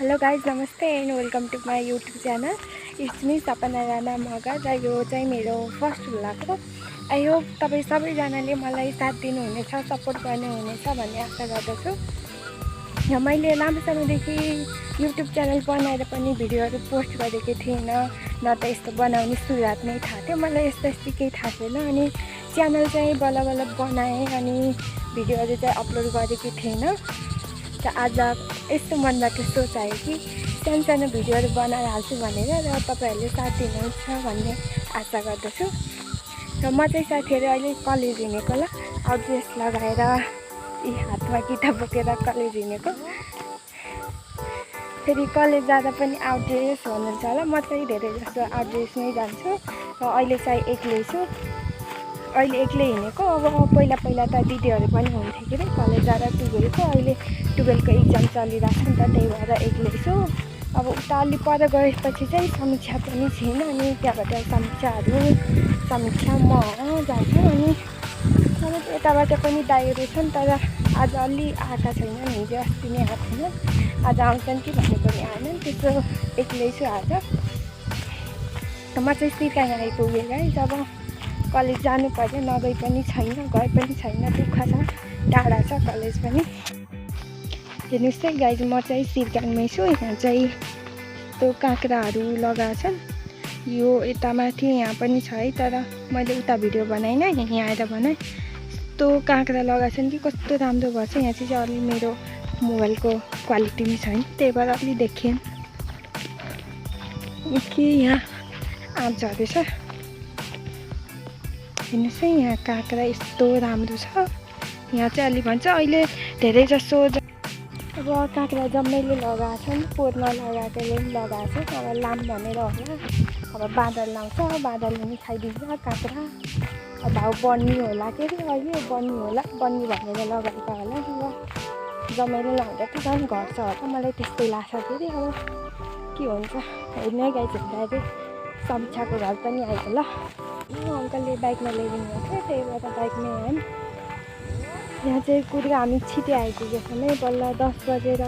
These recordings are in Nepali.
हेलो गाइज, नमस्ते and welcome to my YouTube channel. It's me Sapna Rana मगर र यो चाहिँ मेरो फर्स्ट भ्लग हो। आई होप तपाईँ सबैजनाले मलाई साथ दिनुहुनेछ, सपोर्ट गर्नुहुनेछ भन्ने आशा गर्दछु। र मैले लामो समयदेखि युट्युब च्यानल बनाएर पनि भिडियोहरू पोस्ट गरेको थिइनँ, न त यस्तो बनाउने सुरुवात नै थाहा थियो। मलाई यस्तो केही थाहा थिएन अनि च्यानल चाहिँ बल्ल बल्ल बनाएँ अनि भिडियोहरू चाहिँ अपलोड गरेको थिएन। र आज यस्तो मनबाट सोच आयो कि सानो भिडियोहरू बनाएर हाल्छु भनेर, र तपाईँहरूले साथ दिनुहुन्छ भन्ने आशा गर्दछु। र म चाहिँ साथीहरू अहिले कलेज हिँडेको ल आउट ड्रेस लगाएर हातमा किताब बोकेर कलेज हिँडेको। फेरि कलेज जाँदा पनि आउट ड्रेस भन्नुहुन्छ होला। म चाहिँ धेरै जस्तो आउट ड्रेस नै जान्छु र अहिले चाहिँ एक्लै छु, अहिले एक्लै हिँडेको। अब पहिला त दिदीहरू पनि हुन्थ्यो के अरे कलेज जाँदा 12को, अहिले 12को इक्जाम चलिरहेको छ नि त, त्यही भएर एक्लै छु। अब उता अलि पर गएपछि चाहिँ समीक्षा पनि छैन अनि त्यहाँबाट समीक्षा म जान्छौँ अनि यताबाट पनि दाइहरू छन्, तर आज अलि आएका छैनन्। हिजो अस्ति नै आएको छैनन्, आज आउँछन् कि भनेको नि आएनन्। त्यसो एक्लै छु आज। म चाहिँ सिकाइ आइपुगेँ गाइस। अब कलेज जानु पर्यो, नगई पनि छैन, गए पनि छैन, दुःख छ, टाढा छ कलेज पनि। हेर्नुहोस् है गाइज, म चाहिँ सिरकाङमै छु। यहाँ चाहिँ यस्तो काँक्राहरू लगाएको छन्। यो यता माथि यहाँ पनि छ है, तर मैले उता भिडियो बनाइनँ, यहाँ आएर बनाएँ। यस्तो काँक्रा लगाएको छन् कि कस्तो राम्रो भएछ। यहाँ चाहिँ अलि मेरो मोबाइलको क्वालिटी पनि छैन, त्यही भएर अलि देखेन कि यहाँ आँप झरेछ। हेर्नुहोस् है, यहाँ काँक्रा यस्तो राम्रो छ। यहाँ चाहिँ अलि भन्छ अहिले धेरै जसो अब काँक्रा जम्मैले लगाएको छन्, पोहोरमा लगाएकोले पनि लगाएको छ। अब लाम भनेर होला, अब बादल लाउँछ, बादलले पनि खाइदिन्छ काँक्रा। अब बन्नी होला के अरे, अहिले बन्नी होला, बन्नी भनेर लगाएको होला। अब जम्मैले लगाउँदा त झन् घट्छ होला, मलाई त्यस्तै लाग्छ फेरि। अब के हुन्छ हेर्नु है गाइस। हेर्दाखेरि समीक्षाको घर पनि आएको ल। अङ्कलले बाइकमा ल्याइदिनु भएको थियो, त्यही भएर बाइकमै आयौँ। यहाँ चाहिँ कुरो हामी छिटै आइपुगेको छौँ है, बल्ल 10 बजेर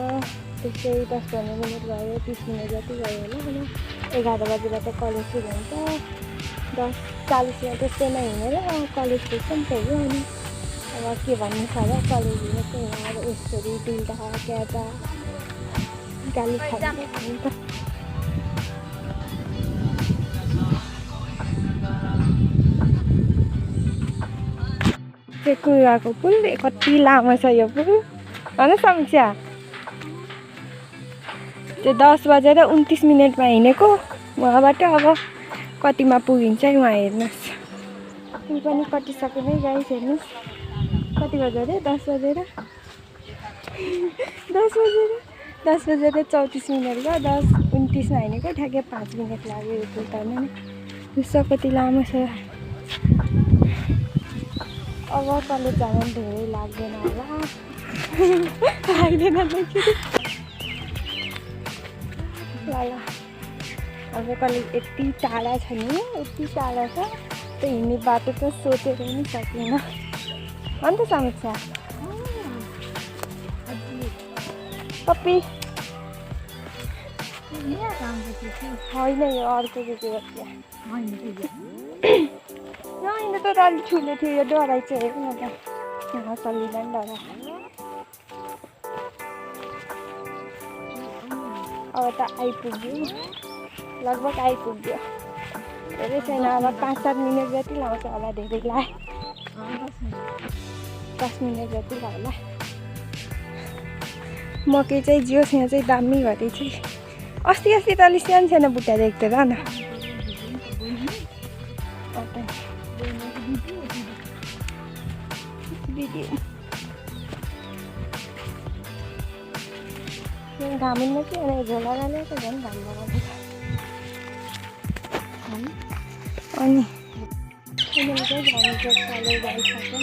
त्यस्तै 10-15 मिनट भयो, 30 मिनट जति भयो होला। अनि 11 बजेबाट कलेज सुरु हुन्छ, 10:40 त्यस्तैमा हिँडेर कलेज पुग्छौँ पुग्यो। अनि अब के भन्नु छ र, कलेज हिँडेको यहाँ अब यसरी डुल्दा क्यादा गाली खान्छ नि त। कुराको पुल कति लामो छ यो पुल, होइन समीक्षा? त्यो 10 बजेर 29 मिनटमा हिँडेको उहाँबाट। अब कतिमा पुगिन्छ है उहाँ हेर्नुहोस्। पुल पनि कटिसक्यो है गाइस, हेर्नुहोस् कति बज्यो अरे, 10 बजेर 34 मिनट भयो। 10:29मा हिँडेको, ठ्याक्कै 5 मिनट लाग्यो यो पुल तर्नु नि। जस्तो कति लामो छ। अब कलेज जानु पनि धेरै लाग्दैन होला, लाग्दैन त कि ल। अब कलेज यति टाढा छ नि, यति टाढा छ, त्यो हिँड्ने बाटो त सोचेर पनि सकिनँ, हो नि त समीक्षा? कपी होइन, यो अर्को के हो त्यहाँ होइन त, अलिक ठुलो थियो यो। डराइ चाहिँ हेर्नु न त, यहाँ चल्दिँदैन डरा। अब त आइपुग्यो, लगभग आइपुग्यो, धेरै छैन। अब 5-7 मिनट जति लाउँछ होला, धेरै लाग्यो, 10 मिनट जति होला। मकै चाहिँ जियोस्, यहाँ चाहिँ दामी भरि चाहिँ अस्ति त अलिक सानो बुट्टा देख्थ्यो र न। घामुनमा चाहिँ अनि झोला ल्याएको झन् घाम लगाउँदैछ। अनि चाहिँ भनेको कलेज आइसक्यौँ।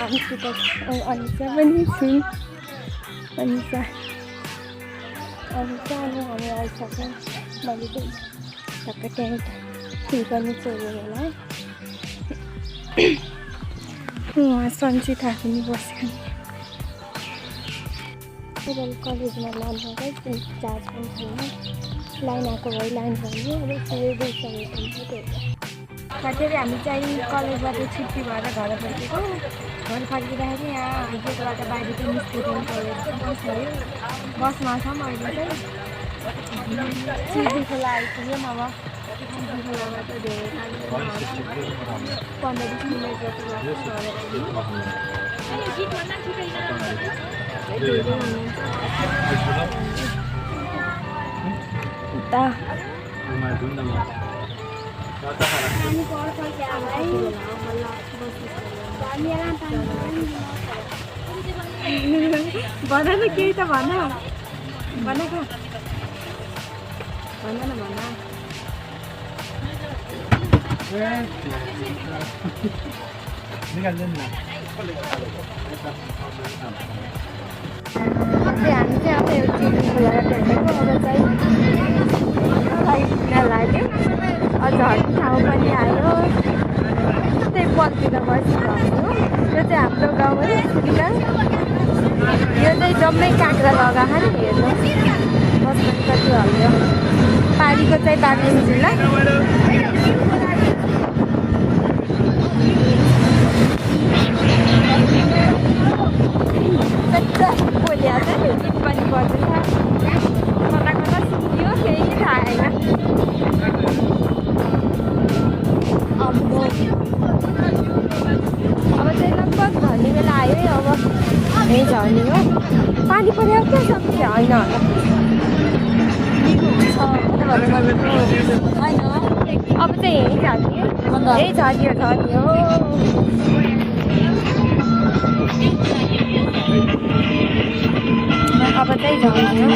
अनिसित अनिसा पनि छौँ, अनिसा अनि हामी आइसक्यौँ। मैले चाहिँ टक्क टेन्ट फुल पनि चोरेर होला। उहाँ सन्चिता पनि बस्यो। सेन्ट्रल कलेजमा लानु चाहिँ चार्ज पनि छैन। लाइन आएको भए लाइन भयो, अब चाहिँ गइसकेको हुन्छ त्यही साथीहरू। हामी चाहिँ कलेजबाट छुट्टी भएर घर फर्केको। घर फर्किँदाखेरि यहाँ गेटबाट बाहिर चाहिँ निस्किनु पऱ्यो, बस भयो। बसमा छौँ अहिले चाहिँ सिर्दी खोला आइपुग्यौँ। अब सिर्दी खोलामा चाहिँ धेरै 15-20 मिनट जति लाग्छ घर आइपुग्नु। भन न केही त भन भन न हामी चाहिँ अब एउटा चिठी खोलाबाट हेरेको। अब चाहिँ लाग्यो, अझ हट्ने ठाउँ पनि आयो। त्यही पत्तिर बसिरहेको हो। यो चाहिँ हाम्रो गाउँ हो सुलिगाङ। यो चाहिँ जम्मै काँक्रा लगाएको नि, हेर्नु बस्नु कति हल्यो। पारीको चाहिँ बाग्लुङ जिल्ला। बोलिहाल्छ नि गीत पनि बज्छ। कता कता सुन्यो केही थाहा होइन। अब चाहिँ लगभग झर्ने बेला आयो है। अब यहीँ झर्ने हो। पानी पऱ्यो क्या सक्छ होइन अब चाहिँ यहीँ झर्ने, यहीँ झर्ने हो। अब चाहिँ झर्ने हो।